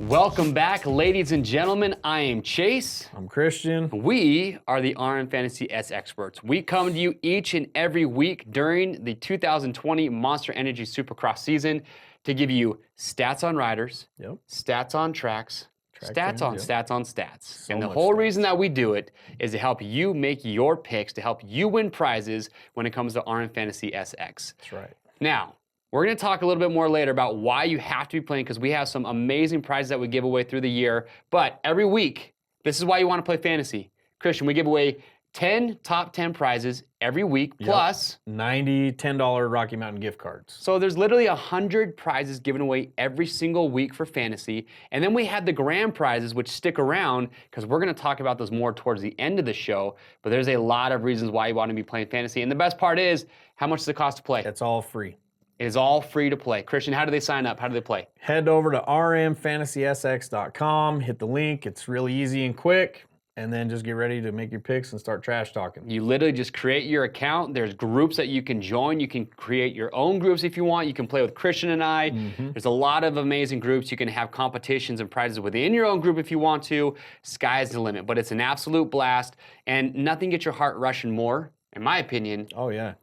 Welcome back, ladies and gentlemen. I am Chase. I'm Christian. We are the RMFantasy SXperts. We come to you each and every week during the 2020 Monster Energy Supercross season to give you stats on riders, stats on tracks, stats on stats. So and the much whole stats. reason that we do it is to help you make your picks, to help you win prizes when it comes to RMFantasy SX. That's right. Now, we're going to talk a little bit more later about why you have to be playing, because we have some amazing prizes that we give away through the year. But every week, this is why you want to play fantasy. Christian, we give away 10 top 10 prizes every week, plus 90 $10 Rocky Mountain gift cards. So there's literally 100 prizes given away every single week for fantasy. And then we had the grand prizes, which stick around, because we're going to talk about those more towards the end of the show. But there's a lot of reasons why you want to be playing fantasy. And the best part is, how much does it cost to play? It's all free. It is all free to play. Christian, how do they sign up? How do they play? Head over to RMFantasysX.com, hit the link. It's really easy and quick. And then just get ready to make your picks and start trash talking. You literally just create your account. There's groups that you can join. You can create your own groups if you want. You can play with Christian and I. There's a lot of amazing groups. You can have competitions and prizes within your own group if you want to. Sky's the limit. But it's an absolute blast. And nothing gets your heart rushing more, in my opinion,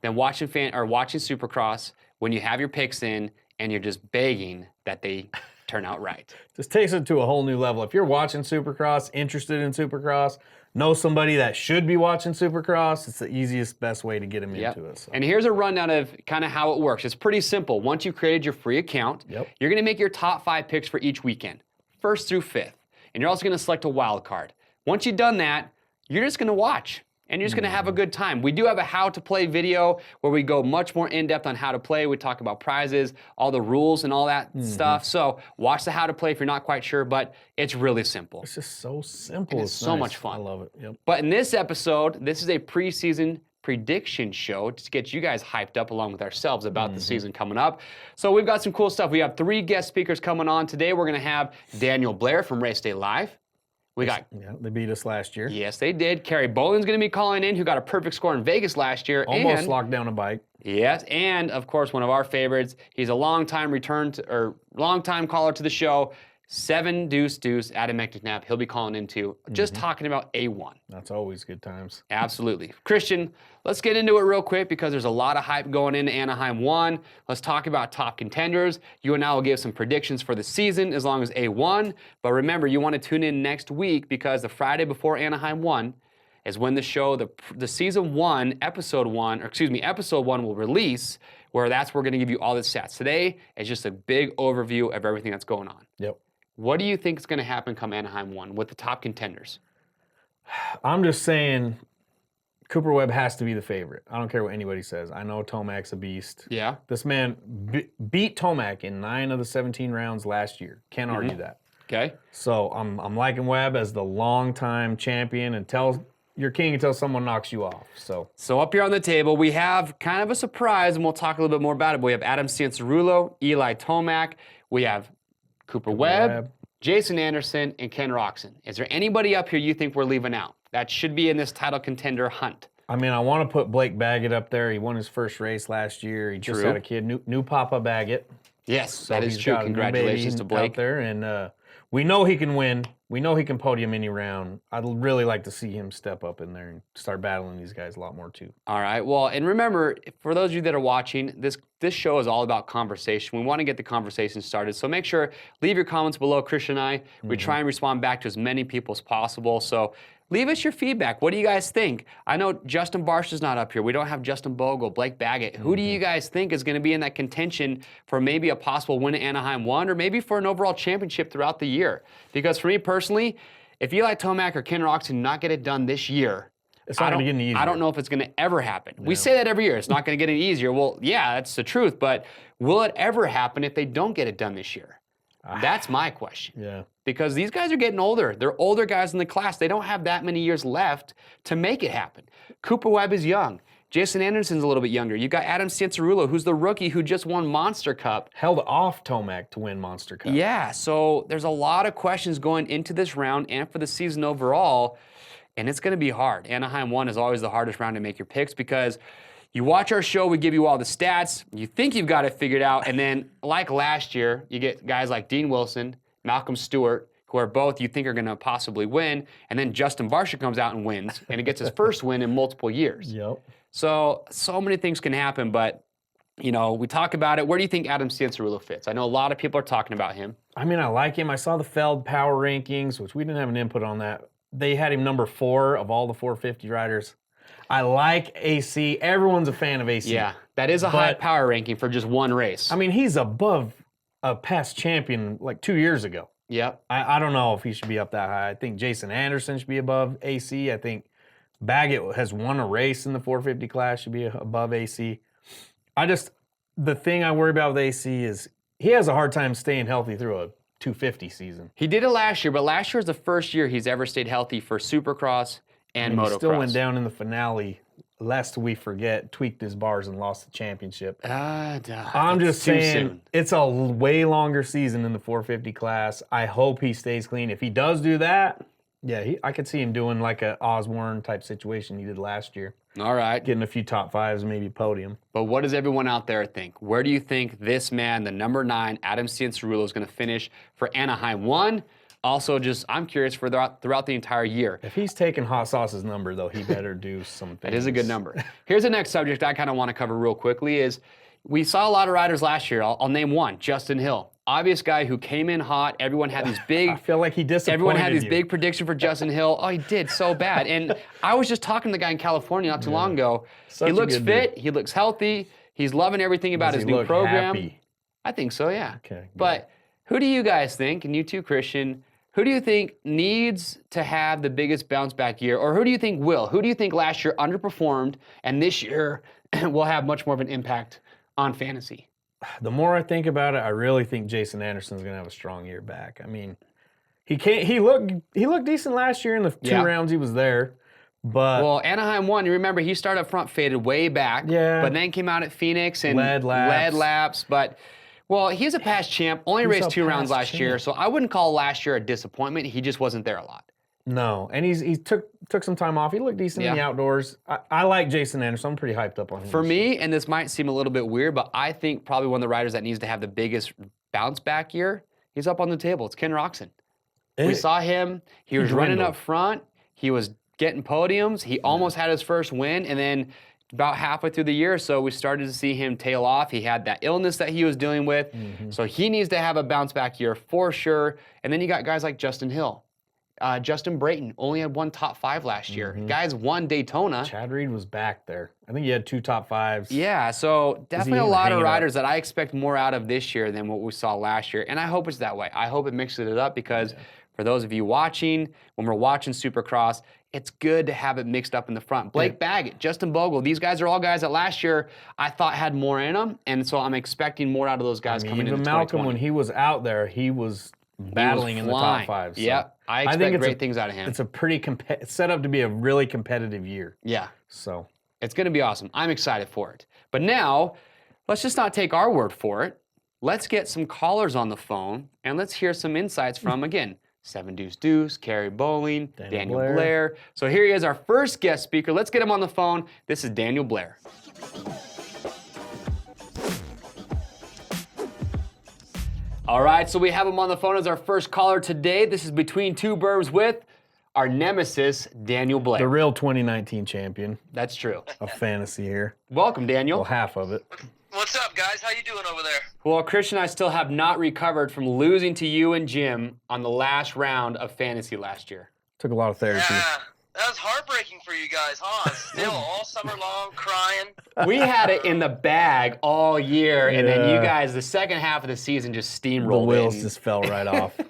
than watching Supercross when you have your picks in and you're just begging that they turn out right. Just takes it to a whole new level. If you're watching Supercross, interested in Supercross, know somebody that should be watching Supercross, it's the easiest, best way to get them into it. So. And here's a rundown of kind of how it works. It's pretty simple. Once you've created your free account, you're going to make your top 5 picks for each weekend, 1st through 5th. And you're also going to select a wild card. Once you've done that, you're just going to watch. And you're just going to have a good time. We do have a how to play video where we go much more in depth on how to play. We talk about prizes, all the rules and all that stuff. So watch the how to play if you're not quite sure, but it's really simple. It's just so simple. And it's so much fun. I love it. But in this episode, this is a preseason prediction show to get you guys hyped up along with ourselves about the season coming up. So we've got some cool stuff. We have 3 guest speakers coming on today. We're going to have Daniel Blair from Race Day Live. We got, they beat us last year. Yes, they did. Kerry Bolling's going to be calling in, who got a perfect score in Vegas last year. Almost locked down a bike. Yes, and of course, one of our favorites. He's a longtime caller to the show. 7 Deuce Deuce, Adam Enticknap. He'll be calling in too, just talking about A1. That's always good times. Absolutely. Christian, let's get into it real quick because there's a lot of hype going into Anaheim 1. Let's talk about top contenders. You and I will give some predictions for the season as long as A1. But remember, you want to tune in next week because the Friday before Anaheim 1 is when the show, the season 1, episode 1 will release, where that's where we're going to give you all the stats. Today is just a big overview of everything that's going on. What do you think is going to happen come Anaheim 1 with the top contenders? I'm just saying Cooper Webb has to be the favorite. I don't care what anybody says. I know Tomac's a beast. Yeah. This man beat Tomac in 9 of the 17 rounds last year. Can't argue that. Okay. So I'm liking Webb as the longtime champion and you're king until someone knocks you off. So up here on the table, we have kind of a surprise, and we'll talk a little bit more about it. But we have Adam Cianciarulo, Eli Tomac. We have Cooper Webb, Jason Anderson, and Ken Roczen. Is there anybody up here you think we're leaving out that should be in this title contender hunt? I mean, I want to put Blake Baggett up there. He won his first race last year. He just had a kid, new Papa Baggett. Yes, so that is true. Congratulations to Blake. Out there, and we know he can win. We know he can podium any round. I'd really like to see him step up in there and start battling these guys a lot more too. All right. Well, and remember, for those of you that are watching, this show is all about conversation. We want to get the conversation started. So make sure, leave your comments below. Christian and I, we try and respond back to as many people as possible. So leave us your feedback. What do you guys think? I know Justin Barsh is not up here. We don't have Justin Bogle, Blake Baggett. Who do you guys think is going to be in that contention for maybe a possible win at Anaheim 1 or maybe for an overall championship throughout the year? Because for me personally, if Eli Tomac or Ken Roczen not get it done this year, it's not going to get any easier. I don't know if it's going to ever happen. We say that every year. It's not going to get any easier. Well, yeah, that's the truth. But will it ever happen if they don't get it done this year? That's my question. Yeah. Because these guys are getting older. They're older guys in the class. They don't have that many years left to make it happen. Cooper Webb is young. Jason Anderson's a little bit younger. You got Adam Cianciarulo, who's the rookie who just won Monster Cup. Held off Tomac to win Monster Cup. Yeah, so there's a lot of questions going into this round and for the season overall, and it's going to be hard. Anaheim 1 is always the hardest round to make your picks because you watch our show, we give you all the stats, you think you've got it figured out, and then like last year, you get guys like Dean Wilson, Malcolm Stewart, who are both you think are going to possibly win, and then Justin Barcia comes out and wins, and he gets his first win in multiple years. Yep. So many things can happen, but we talk about it. Where do you think Adam Enticknap fits? I know a lot of people are talking about him. I mean, I like him. I saw the Feld Power Rankings, which we didn't have an input on that. They had him number 4 of all the 450 riders. I like AC. Everyone's a fan of AC. Yeah, that is a high power ranking for just one race. I mean, he's above a past champion like 2 years ago. Yep. I don't know if he should be up that high. I think Jason Anderson should be above AC. I think Baggett has won a race in the 450 class, should be above AC. The thing I worry about with AC is he has a hard time staying healthy through a 250 season. He did it last year, but last year was the first year he's ever stayed healthy for Supercross and motocross. He still went down in the finale, lest we forget, tweaked his bars and lost the championship. I'm just saying, it's a way longer season in the 450 class. I hope he stays clean. If he does do that, yeah, I could see him doing like a Osborne type situation he did last year. All right. Getting a few top 5s, maybe podium. But what does everyone out there think? Where do you think this man, the number 9, Adam Enticknap, is going to finish for Anaheim 1? Also, I'm curious for throughout the entire year. If he's taking Hot Sauce's number, though, he better do some things. That is a good number. Here's the next subject I kind of want to cover real quickly is we saw a lot of riders last year. I'll name one, Justin Hill. Obvious guy who came in hot. Everyone had these big... I feel like he disappointed Everyone had these big predictions for Justin Hill. Oh, he did so bad. And I was just talking to the guy in California not too long ago. He looks fit. He looks healthy. He's loving everything about his new program. Happy? I think so, yeah. Okay. But who do you guys think, and you too, Christian, who do you think needs to have the biggest bounce back year? Or who do you think will? Who do you think last year underperformed and this year will have much more of an impact on fantasy? The more I think about it, I really think Jason Anderson's going to have a strong year back. I mean, he looked decent last year in the 2 rounds he was there. But well, Anaheim 1, you remember he started up front, faded way back, but then came out at Phoenix and led laps. But well, he's a past champ, only raced 2 rounds last year, so I wouldn't call last year a disappointment. He just wasn't there a lot. No, and he took some time off. He looked decent in the outdoors. I like Jason Anderson. I'm pretty hyped up on him. For me, and this might seem a little bit weird, but I think probably one of the riders that needs to have the biggest bounce back year, he's up on the table. It's Ken Roczen. We saw him. He was running up front. He was getting podiums. He almost had his first win, and then about halfway through the year or so, we started to see him tail off. He had that illness that he was dealing with, so he needs to have a bounce back year for sure. And then you got guys like Justin Hill. Justin Brayton only had 1 top 5 last year. Guys won Daytona. Chad Reed was back there. I think he had 2 top 5s. Yeah, so definitely a lot of riders that I expect more out of this year than what we saw last year. And I hope it's that way. I hope it mixes it up because for those of you watching, when we're watching Supercross, it's good to have it mixed up in the front. Blake Baggett, Justin Bogle, these guys are all guys that last year I thought had more in them. And so I'm expecting more out of those guys coming into 2020. Malcolm, when he was out there, he was battling in the top 5. So yep, I expect great things out of him. It's a pretty it's set up to be a really competitive year. Yeah. So it's going to be awesome. I'm excited for it. But now, let's just not take our word for it. Let's get some callers on the phone, and let's hear some insights from, again, 7 Deuce Deuce, Carrie Bowling, Daniel Blair. So here he is, our first guest speaker. Let's get him on the phone. This is Daniel Blair. All right, so we have him on the phone as our first caller today. This is Between Two Burbs with our nemesis, Daniel Blair. The real 2019 champion. That's true. Of fantasy here. Welcome, Daniel. Well, half of it. What's up, guys? How you doing over there? Well, Christian and I still have not recovered from losing to you and Jim on the last round of fantasy last year. Took a lot of therapy. Yeah, that was heartbreaking for you guys, huh? Still, all summer long, crying. We had it in the bag all year, and then you guys, the second half of the season, just steamrolled. The wheels just fell right off. Yeah,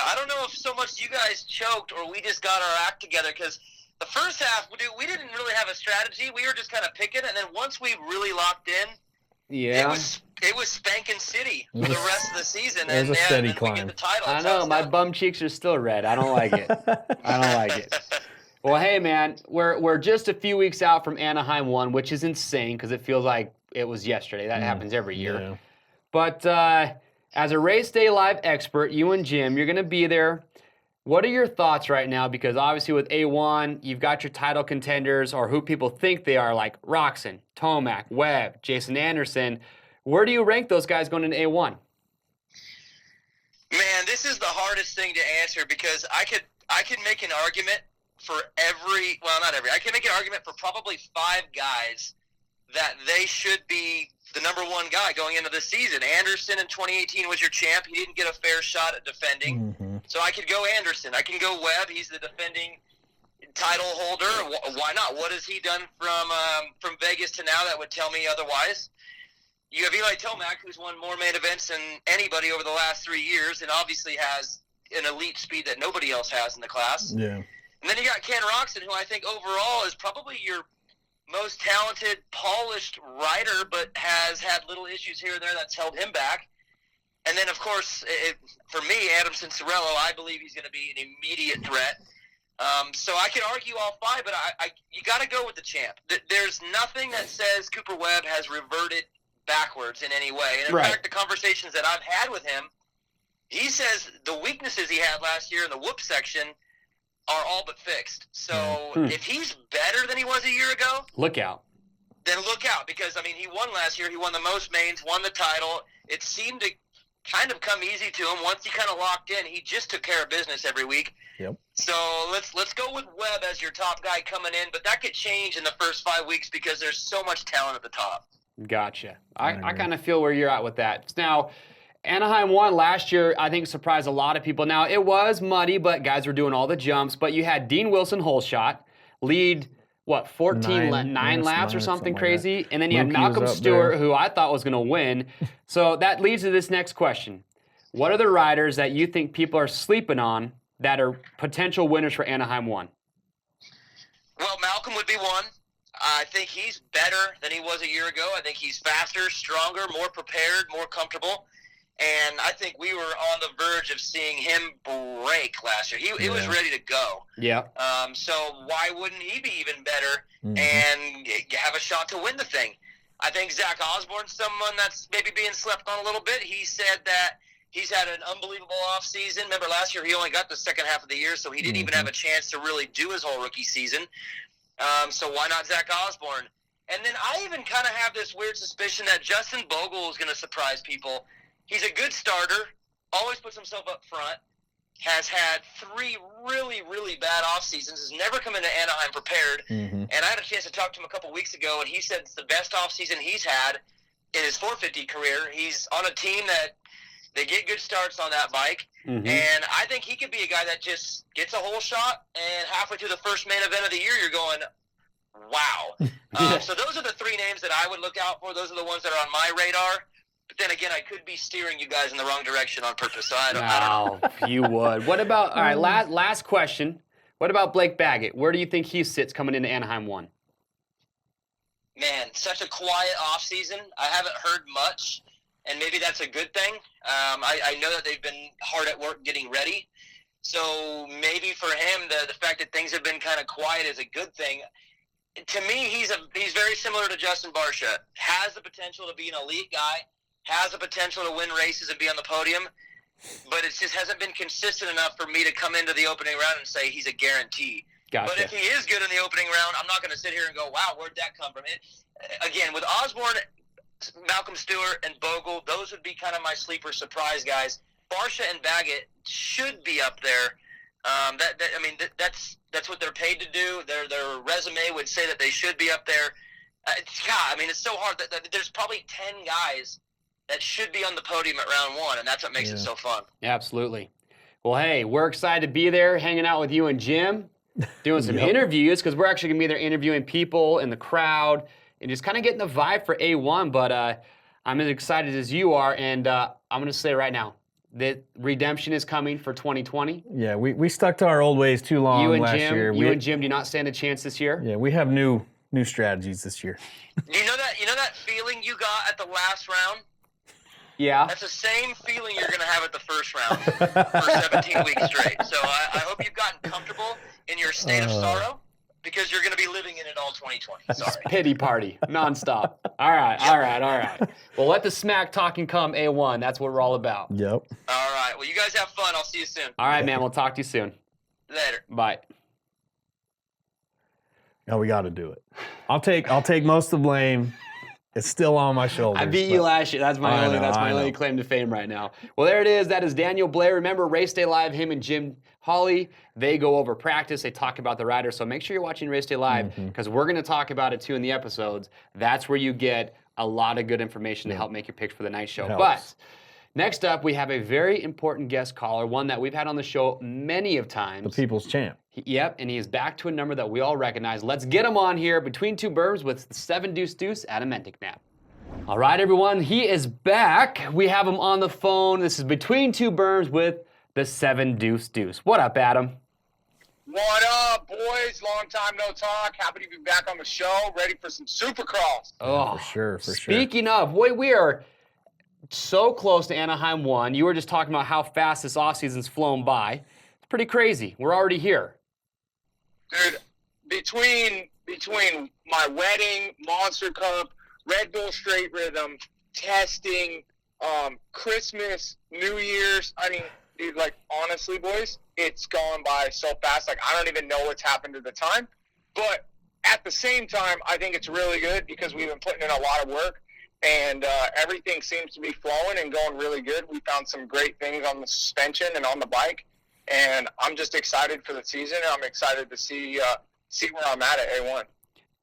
I don't know if so much you guys choked or we just got our act together, because the first half, we didn't really have a strategy. We were just kind of picking, and then once we really locked in, it was spanking city for the rest of the season. It was a steady climb. We get the title. I know, my bum cheeks are still red. I don't like it. I don't like it. Well, hey, man, we're just a few weeks out from Anaheim 1, which is insane because it feels like it was yesterday. That happens every year. Yeah. But as a Race Day Live expert, you and Jim, you're going to be there. What are your thoughts right now? Because obviously with A1, you've got your title contenders or who people think they are, like Roczen, Tomac, Webb, Jason Anderson. Where do you rank those guys going into A1? Man, this is the hardest thing to answer because I could make an argument for I can make an argument for probably 5 guys that they should be the number 1 guy going into the season. Anderson in 2018 was your champ. He didn't get a fair shot at defending. Mm-hmm. So I could go Anderson. I can go Webb. He's the defending title holder. Why not? What has he done from Vegas to now that would tell me otherwise? You have Eli Tomac, who's won more main events than anybody over the last 3 years and obviously has an elite speed that nobody else has in the class. Yeah. And then you got Ken Roxon, who I think overall is probably your most talented, polished rider, but has had little issues here and there that's held him back. And then, of course, for me, Adam Cincerello, I believe he's going to be an immediate threat. So I can argue all 5, but you got to go with the champ. There's nothing that says Cooper Webb has reverted backwards in any way. And in fact, the conversations that I've had with him, he says the weaknesses he had last year in the whoop section are all but fixed. So if he's better than he was a year ago, look out. Then look out, because I mean he won last year. He won the most mains, won the title. It seemed to kind of come easy to him once he kind of locked in. He just took care of business every week. Yep. So let's go with Webb as your top guy coming in, but that could change in the first 5 weeks because there's so much talent at the top. Gotcha. I kind of feel where you're at with that. Now, Anaheim won last year, I think surprised a lot of people. Now, it was muddy, but guys were doing all the jumps. But you had Dean Wilson hole shot, lead, 9 laps or something crazy? And then you had Malcolm Stewart, who I thought was going to win. So that leads to this next question. What are the riders that you think people are sleeping on that are potential winners for Anaheim 1? Well, Malcolm would be one. I think he's better than he was a year ago. I think he's faster, stronger, more prepared, more comfortable. And I think we were on the verge of seeing him break last year. He was ready to go. Yeah. So why wouldn't he be even better and have a shot to win the thing? I think Zach Osborne's someone that's maybe being slept on a little bit. He said that he's had an unbelievable offseason. Remember, last year he only got the second half of the year, so he didn't even have a chance to really do his whole rookie season. So why not Zach Osborne? And then I even kind of have this weird suspicion that Justin Bogle is going to surprise people. He's a good starter, always puts himself up front, has had 3 really, really bad off seasons, has never come into Anaheim prepared. And I had a chance to talk to him a couple weeks ago, and he said it's the best off season he's had in his 450 career. He's on a team that they get good starts on that bike, and I think he could be a guy that just gets a whole shot, and halfway through the first main event of the year, you're going, wow. So those are the 3 names that I would look out for. Those are the ones that are on my radar. But then again, I could be steering you guys in the wrong direction on purpose, so I don't know. You would. What about, all right, last question. What about Blake Baggett? Where do you think he sits coming into Anaheim 1? Man, such a quiet offseason. I haven't heard much, and maybe that's a good thing. I know that they've been hard at work getting ready. So maybe for him, the fact that things have been kind of quiet is a good thing. To me, he's very similar to Justin Barcia. Has the potential to be an elite guy, has the potential to win races and be on the podium, but it just hasn't been consistent enough for me to come into the opening round and say he's a guarantee. Gotcha. But if he is good in the opening round, I'm not going to sit here and go, wow, where'd that come from? Again, with Osborne, Malcolm Stewart, and Bogle, those would be kind of my sleeper surprise guys. Barcia and Baggett should be up there. That's what they're paid to do. Their resume would say that they should be up there. It's so hard. That there's probably 10 guys that should be on the podium at round 1, and that's what makes it so fun. Absolutely. Well, hey, we're excited to be there, hanging out with you and Jim, doing some interviews, because we're actually going to be there interviewing people in the crowd and just kind of getting the vibe for A1. But I'm as excited as you are, and I'm going to say right now, that redemption is coming for 2020. Yeah, we stuck to our old ways too long last year. You and Jim do not stand a chance this year. Yeah, we have new strategies this year. You know that feeling you got at the last round? Yeah. That's the same feeling you're going to have at the first round for 17 weeks straight. So I hope you've gotten comfortable in your state of sorrow, because you're going to be living in it all 2020. Sorry. Pity party, nonstop. All right. Well, let the smack talking come, A1. That's what we're all about. Yep. All right. Well, you guys have fun. I'll see you soon. All right, man. We'll talk to you soon. Later. Bye. No, we got to do it. I'll take most of the blame. It's still on my shoulders. I beat you last year. That's my only claim to fame right now. Well, there it is. That is Daniel Blair. Remember, Race Day Live, him and Jim Hawley, they go over practice. They talk about the riders. So make sure you're watching Race Day Live because we're going to talk about it too in the episodes. That's where you get a lot of good information to help make your picks for the night show. But next up, we have a very important guest caller, one that we've had on the show many of times. The People's Champ. Yep, and he is back to a number that we all recognize. Let's get him on here between two birds with the 7 Deuce Deuce, Adam Enticknap. All right, everyone, he is back. We have him on the phone. This is Between Two Berms with the 7 Deuce Deuce. What up, Adam? What up, boys? Long time no talk. Happy to be back on the show. Ready for some Supercross. Oh, for sure. Speaking of, boy, we are so close to Anaheim 1. You were just talking about how fast this offseason's flown by. It's pretty crazy. We're already here. Dude, between my wedding, Monster Cup, Red Bull Straight Rhythm, testing, Christmas, New Year's, I mean, dude, like, honestly, boys, it's gone by so fast. Like, I don't even know what's happened to the time. But at the same time, I think it's really good because we've been putting in a lot of work, and everything seems to be flowing and going really good. We found some great things on the suspension and on the bike, and I'm just excited for the season, and I'm excited to see where I'm at A1.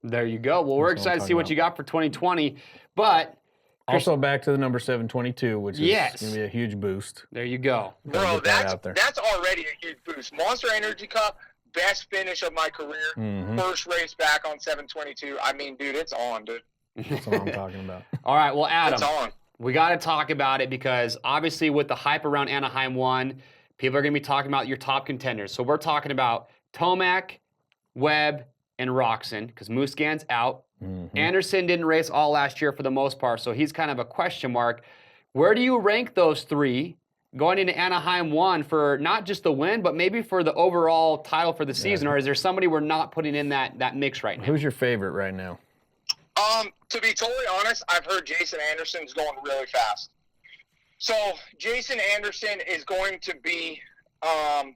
There you go. Well, we're excited to see what you got for 2020, but also back to the number 722, which is going to be a huge boost. There you go. Bro, that's already a huge boost. Monster Energy Cup, best finish of my career. First race back on 722. I mean, dude, it's on, dude. That's what I'm talking about. All right, well, Adam, it's on. We got to talk about it because obviously with the hype around Anaheim 1, people are going to be talking about your top contenders. So we're talking about Tomac, Webb, and Roczen because Musquin's out. Anderson didn't race all last year for the most part, so he's kind of a question mark. Where do you rank those three going into Anaheim 1 for not just the win, but maybe for the overall title for the season? Or is there somebody we're not putting in that mix right now? Who's your favorite right now? To be totally honest, I've heard Jason Anderson's going really fast. So Jason Anderson is going to be, I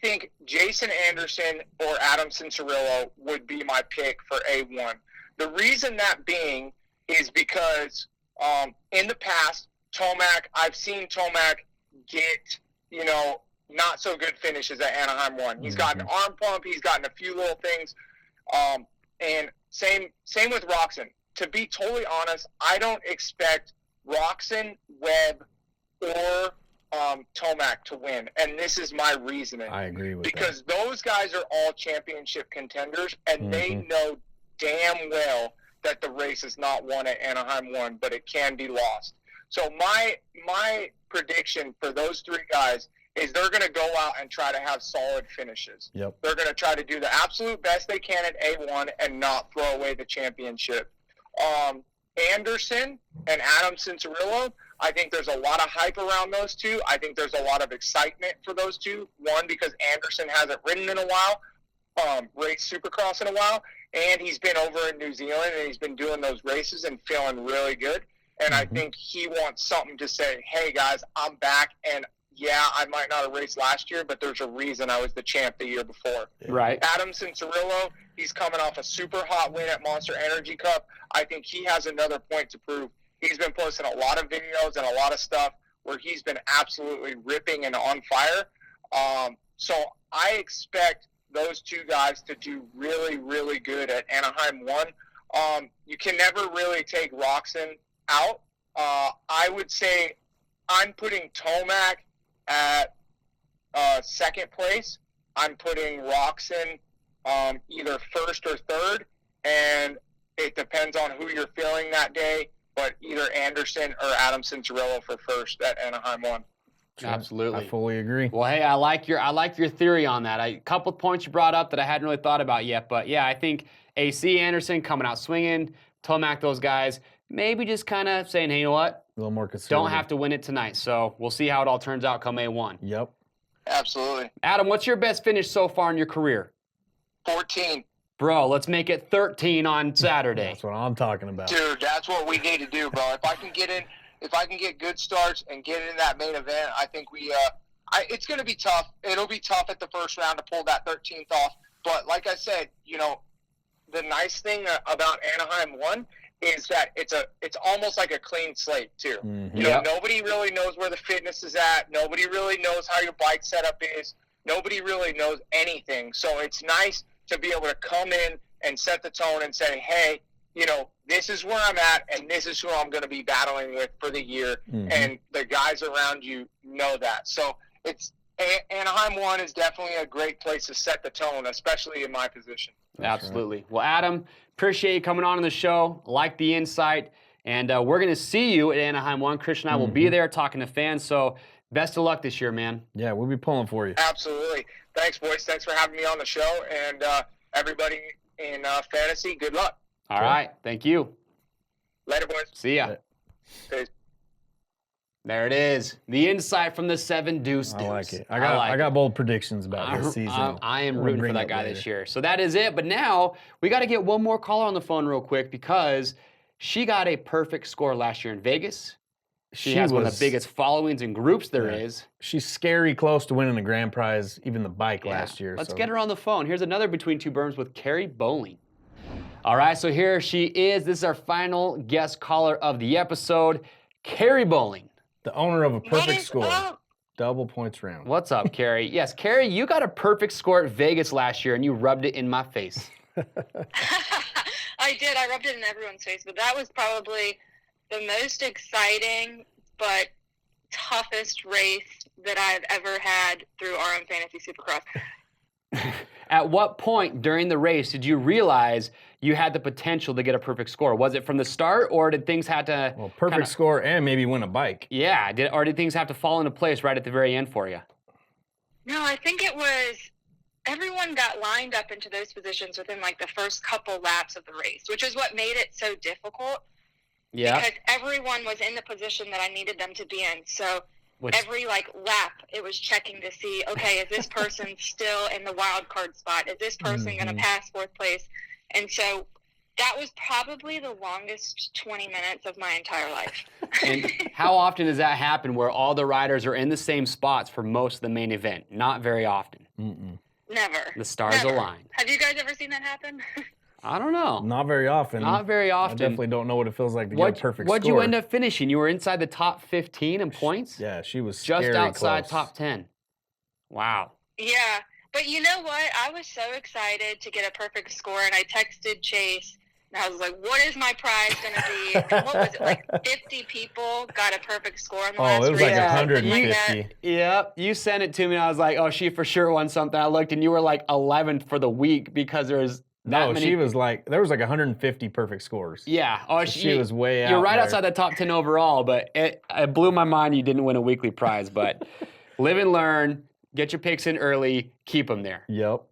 think Jason Anderson or Adam Cianciarulo would be my pick for A1. The reason that being is because in the past, Tomac, I've seen Tomac get, not so good finishes at Anaheim 1. He's gotten an arm pump. He's gotten a few little things. And same with Roczen. To be totally honest, I don't expect Roczen, Webb, or Tomac to win. And this is my reasoning. I agree with because those guys are all championship contenders, and they know damn well that the race is not won at Anaheim 1, but it can be lost. So my prediction for those three guys is they're going to go out and try to have solid finishes. Yep. They're going to try to do the absolute best they can at A1 and not throw away the championship. Anderson and Adam Cianciarulo, I think there's a lot of hype around those two. I think there's a lot of excitement for those two. One, because Anderson hasn't ridden in a while, raced Supercross in a while, and he's been over in New Zealand and he's been doing those races and feeling really good. And I think he wants something to say, hey, guys, I'm back, and yeah, I might not have raced last year, but there's a reason I was the champ the year before. Right. Adam Cianciarulo, he's coming off a super hot win at Monster Energy Cup. I think he has another point to prove. He's been posting a lot of videos and a lot of stuff where he's been absolutely ripping and on fire. So I expect those two guys to do really, really good at Anaheim 1. You can never really take Roczen out. I would say I'm putting Tomac at second place. I'm putting Roczen either first or third, and it depends on who you're feeling that day, but either Anderson or Adam Cianciarulo for first at Anaheim 1. Sure. Absolutely. I fully agree. Well, hey, I like your theory on that. A couple of points you brought up that I hadn't really thought about yet, but yeah, I think AC Anderson coming out swinging, Tomac, those guys, maybe just kind of saying, hey, you know what? A little more conservative. Don't have to win it tonight, so we'll see how it all turns out come A1. Yep. Absolutely. Adam, what's your best finish so far in your career? 14. Bro, let's make it 13 on Saturday. That's what I'm talking about. Dude, that's what we need to do, bro. If I can get good starts and get in that main event, I think it's going to be tough. It'll be tough at the first round to pull that 13th off. But like I said, the nice thing about Anaheim 1 is that it's almost like a clean slate too. Mm-hmm. You know, nobody really knows where the fitness is at. Nobody really knows how your bike setup is. Nobody really knows anything. So it's nice to be able to come in and set the tone and say, hey, you know, this is where I'm at, and this is who I'm going to be battling with for the year. Mm-hmm. And the guys around you know that. So it's Anaheim 1 is definitely a great place to set the tone, especially in my position. Absolutely. Right. Well, Adam, appreciate you coming on the show. Like the insight. And we're going to see you at Anaheim 1. Christian and I will be there talking to fans. So best of luck this year, man. Yeah, we'll be pulling for you. Absolutely. Thanks, boys. Thanks for having me on the show. And everybody in fantasy, good luck. All right. Thank you. Later, boys. See ya. Peace. There it is. The insight from the 7 Deuce Deuce. I like it. I got bold predictions about this season. I am rooting for that guy this year. So that is it. But now we got to get one more caller on the phone real quick because she got a perfect score last year in Vegas. She has one of the biggest followings and groups there is. She's scary close to winning the grand prize, even the bike last year. Let's get her on the phone. Here's another Between Two Berms with Kerry Bowling. All right, so here she is. This is our final guest caller of the episode, Kerry Bowling. The owner of a perfect score. Double points round. What's up, Kerry? Yes, Kerry, you got a perfect score at Vegas last year, and you rubbed it in my face. I did. I rubbed it in everyone's face, but that was probably the most exciting but toughest race that I've ever had through RMFantasy Supercross. At what point during the race did you realize you had the potential to get a perfect score? Was it from the start, or did things have to... Well, perfect score and maybe win a bike. Yeah, or did things have to fall into place right at the very end for you? No, I think it was... Everyone got lined up into those positions within, like, the first couple laps of the race, which is what made it so difficult. Yeah. Because everyone was in the position that I needed them to be in. So... every lap, it was checking to see, okay, is this person still in the wild card spot? Is this person going to pass fourth place? And so that was probably the longest 20 minutes of my entire life. And how often does that happen where all the riders are in the same spots for most of the main event? Not very often. Never. The stars align. Have you guys ever seen that happen? I don't know. Not very often. Not very often. I definitely don't know what it feels like to get a perfect score. What'd you end up finishing? You were inside the top 15 in points? Yeah, she was just outside close. top 10. Wow. Yeah. But you know what? I was so excited to get a perfect score, and I texted Chase, and I was like, what is my prize going to be? And what was it, like 50 people got a perfect score in the last race? Oh, it was like 150. Yep. You sent it to me, and I was like, oh, she for sure won something. I looked, and you were like 11th for the week because there was... she was there was like 150 perfect scores. Yeah. Oh, so she was way out. You're right there. outside the top 10 overall, but it blew my mind you didn't win a weekly prize. But live and learn, get your picks in early, keep them there. Yep.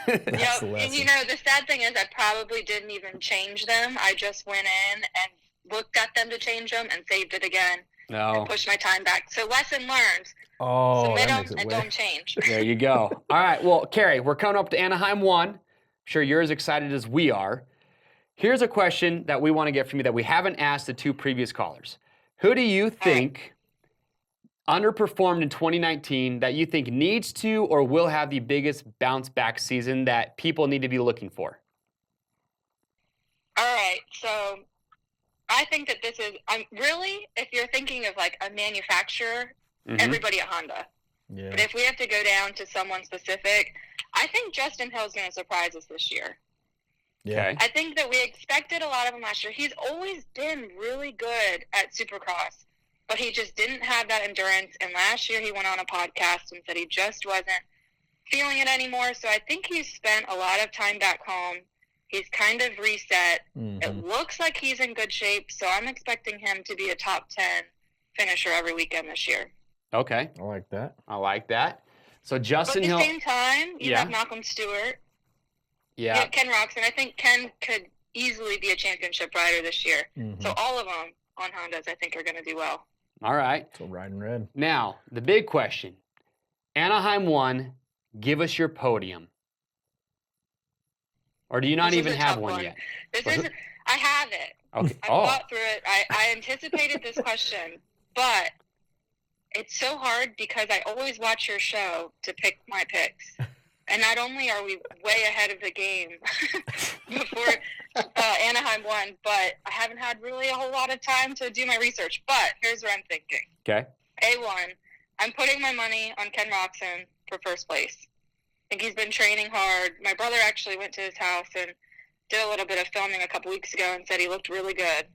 Yep. And you know, the sad thing is I probably didn't even change them. I just went in and looked at them to change them and saved it again. And pushed my time back. So lesson learned. Oh, submit them and don't change. There you go. All right. Well, Kerry, we're coming up to Anaheim 1. Sure, you're as excited as we are. Here's a question that we want to get from you that we haven't asked the 2 previous callers. Who do you think underperformed in 2019 that you think needs to or will have the biggest bounce back season that people need to be looking for? All right, so I think that this is really, if you're thinking of like a manufacturer, everybody at Honda. Yeah. But if we have to go down to someone specific, I think Justin Hill's going to surprise us this year. Yeah. Okay. I think that we expected a lot of him last year. He's always been really good at Supercross, but he just didn't have that endurance. And last year he went on a podcast and said he just wasn't feeling it anymore. So I think he's spent a lot of time back home. He's kind of reset. It looks like he's in good shape, so I'm expecting him to be a top 10 finisher every weekend this year. Okay. I like that. I like that. So Justin Hill. But at the same time, you have Malcolm Stewart. Yeah. You have Ken Roxon. I think Ken could easily be a championship rider this year. So all of them on Hondas, I think, are going to do well. All right. So riding red. Now, the big question. Anaheim 1, give us your podium. Or do you not even have one yet? I have it. Okay. I thought through it. I anticipated this question, but it's so hard because I always watch your show to pick my picks. And not only are we way ahead of the game before Anaheim won, but I haven't had really a whole lot of time to do my research. But here's what I'm thinking. Okay. A1, I'm putting my money on Ken Roxon for first place. I think he's been training hard. My brother actually went to his house and did a little bit of filming a couple weeks ago and said he looked really good.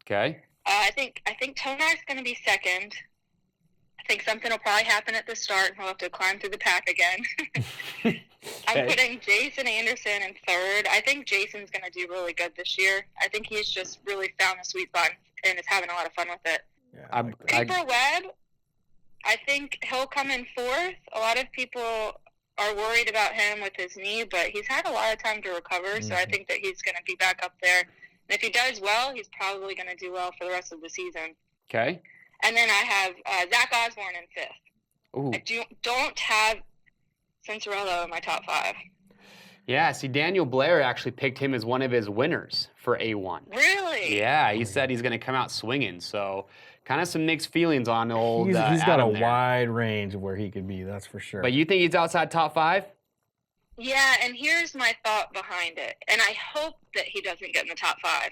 Okay. I think Tonak's going to be second. I think something will probably happen at the start, and he'll have to climb through the pack again. I'm putting Jason Anderson in third. I think Jason's going to do really good this year. I think he's just really found the sweet spot and is having a lot of fun with it. Yeah, Cooper Webb, I think he'll come in fourth. A lot of people are worried about him with his knee, but he's had a lot of time to recover, so I think that he's going to be back up there. And if he does well, he's probably going to do well for the rest of the season. Okay. And then I have Zach Osborne in fifth. Ooh. I don't have Cincerello in my top 5. Yeah, see, Daniel Blair actually picked him as one of his winners for A1. Really? Yeah, he said he's going to come out swinging, so kind of some mixed feelings on old he's got a Adam there. wide range of where he could be, that's for sure. But you think he's outside top 5? Yeah, and here's my thought behind it. And I hope that he doesn't get in the top 5,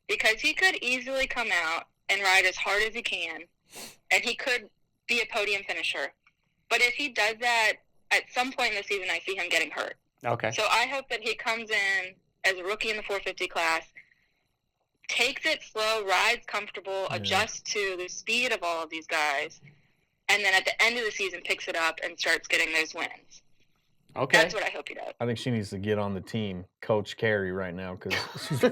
because he could easily come out and ride as hard as he can, and he could be a podium finisher. But if he does that, at some point in the season, I see him getting hurt. Okay. So I hope that he comes in as a rookie in the 450 class, takes it slow, rides comfortable, adjusts to the speed of all of these guys, and then at the end of the season picks it up and starts getting those wins. Okay. That's what I hope he does. I think she needs to get on the team, Coach Carrie, right now, because she's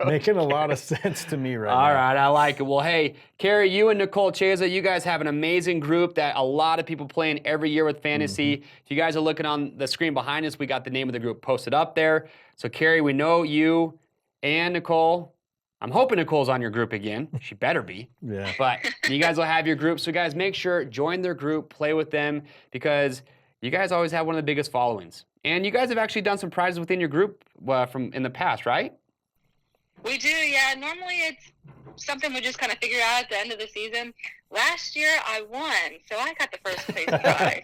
making a lot of sense to me right now. All right, I like it. Well, hey, Kerry, you and Nicole Cheza, you guys have an amazing group that a lot of people play in every year with fantasy. If you guys are looking on the screen behind us, we got the name of the group posted up there. So, Kerry, we know you and Nicole. I'm hoping Nicole's on your group again. She better be. Yeah. But you guys will have your group. So, guys, make sure, join their group, play with them, because you guys always have one of the biggest followings. And you guys have actually done some prizes within your group from in the past, right? We do, yeah. Normally it's something we just kind of figure out at the end of the season. Last year I won, so I got the first place prize.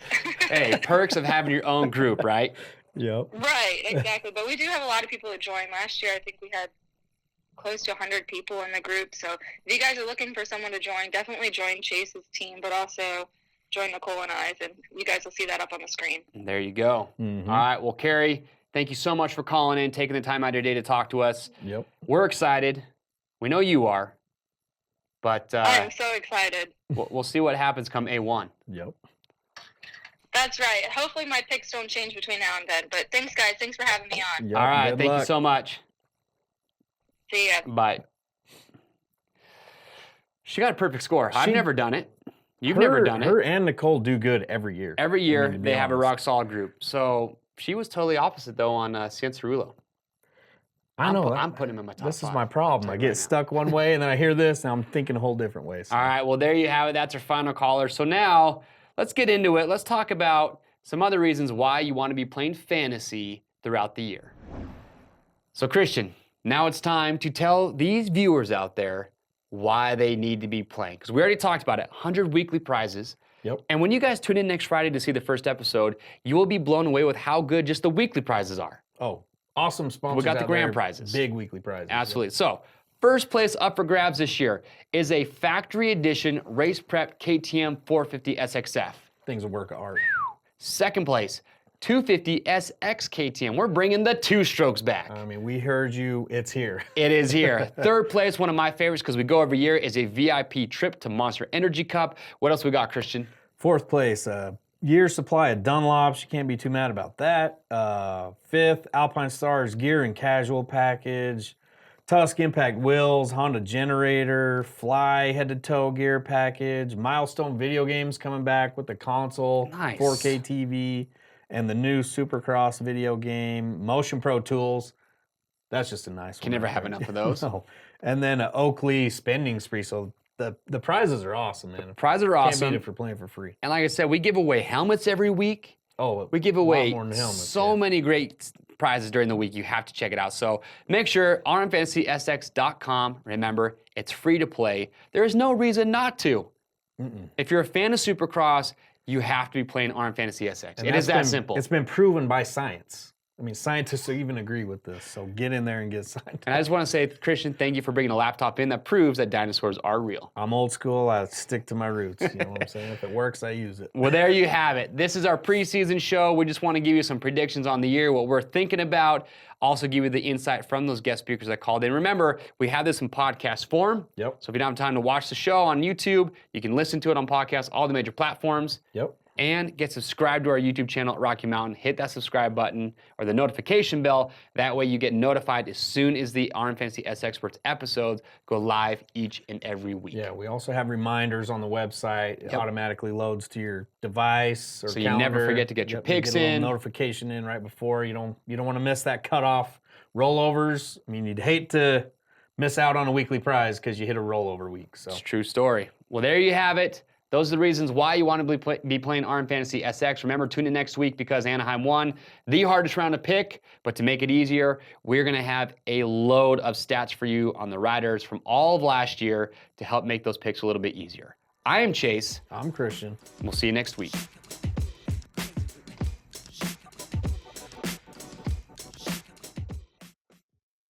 Hey, perks of having your own group, right? Yep. Right, exactly. But we do have a lot of people that join. Last year I think we had close to 100 people in the group. So if you guys are looking for someone to join, definitely join Chase's team, but also join Nicole and I's, and you guys will see that up on the screen. There you go. All right, well, Kerry, thank you so much for calling in, taking the time out of your day to talk to us. Yep. We're excited. We know you are. But I am so excited. we'll see what happens come A1. Yep. That's right. Hopefully my picks don't change between now and then. But thanks, guys. Thanks for having me on. Yep. All right, Good thank luck. you so much. See ya. Bye. She got a perfect score. I've never done it. You've never done it. Her and Nicole do good every year. Every year, to be they have a honest. rock solid group. So she was totally opposite, though, on Ciancerulo. I know. I'm putting him in my top This is 5. my problem. I get stuck one way, and then I hear this, and I'm thinking a whole different way. So. All right, well, there you have it. That's our final caller. So now, let's get into it. Let's talk about some other reasons why you want to be playing fantasy throughout the year. So, Christian, now it's time to tell these viewers out there why they need to be playing. Because we already talked about it, 100 weekly prizes. Yep. And when you guys tune in next Friday to see the first episode, you will be blown away with how good just the weekly prizes are. Oh, awesome sponsors. We got the out grand there. prizes. Big weekly prizes. Absolutely. So, first place up for grabs this year is a factory edition Race Prep KTM 450 SXF. Yep. Things a work of art. Second place, 250 SX KTM. We're bringing the 2-strokes back. I mean, we heard you. It's here. It is here. Third place, one of my favorites because we go every year, is a VIP trip to Monster Energy Cup. What else we got, Christian? Fourth place, year's supply of Dunlops. You can't be too mad about that. Fifth, Alpine Stars gear and casual package. Tusk Impact wheels, Honda generator, Fly head-to-toe gear package. Milestone video games coming back with the console, Nice. 4K TV, and the new Supercross video game. Motion Pro tools. That's just a nice one. Can never right have there. enough of those. No. And then Oakley spending spree. So the prizes are awesome, man. Prizes are Can't awesome. beat it for playing for free. And like I said, we give away helmets every week. Oh, We give a lot away more than helmets, so yeah. many great prizes during the week. You have to check it out. So make sure RMFantasysX.com. Remember, it's free to play. There is no reason not to. If you're a fan of Supercross, you have to be playing RMFantasy SX. And It is that's that been- simple. It's been proven by science. I mean, scientists even agree with this, so get in there and get scientists. And I just want to say, Christian, thank you for bringing a laptop in that proves that dinosaurs are real. I'm old school. I stick to my roots. You know what I'm saying? If it works, I use it. Well, there you have it. This is our preseason show. We just want to give you some predictions on the year, what we're thinking about. Also give you the insight from those guest speakers that called in. Remember, we have this in podcast form. Yep. So if you don't have time to watch the show on YouTube, you can listen to it on podcast, all the major platforms. Yep. And get subscribed to our YouTube channel at Rocky Mountain. Hit that subscribe button or the notification bell. That way you get notified as soon as the RMFantasy SXperts episodes go live each and every week. Yeah, we also have reminders on the website. It automatically loads to your device or so calendar. You never forget to get your picks you get a in. Notification in right before. You don't want to miss that cutoff. Rollovers. I mean, you'd hate to miss out on a weekly prize because you hit a rollover week. So it's a true story. Well, there you have it. Those are the reasons why you want to be playing RMFantasy SX. Remember, tune in next week because Anaheim won the hardest round to pick. But to make it easier, we're going to have a load of stats for you on the riders from all of last year to help make those picks a little bit easier. I am Chase. I'm Christian. We'll see you next week.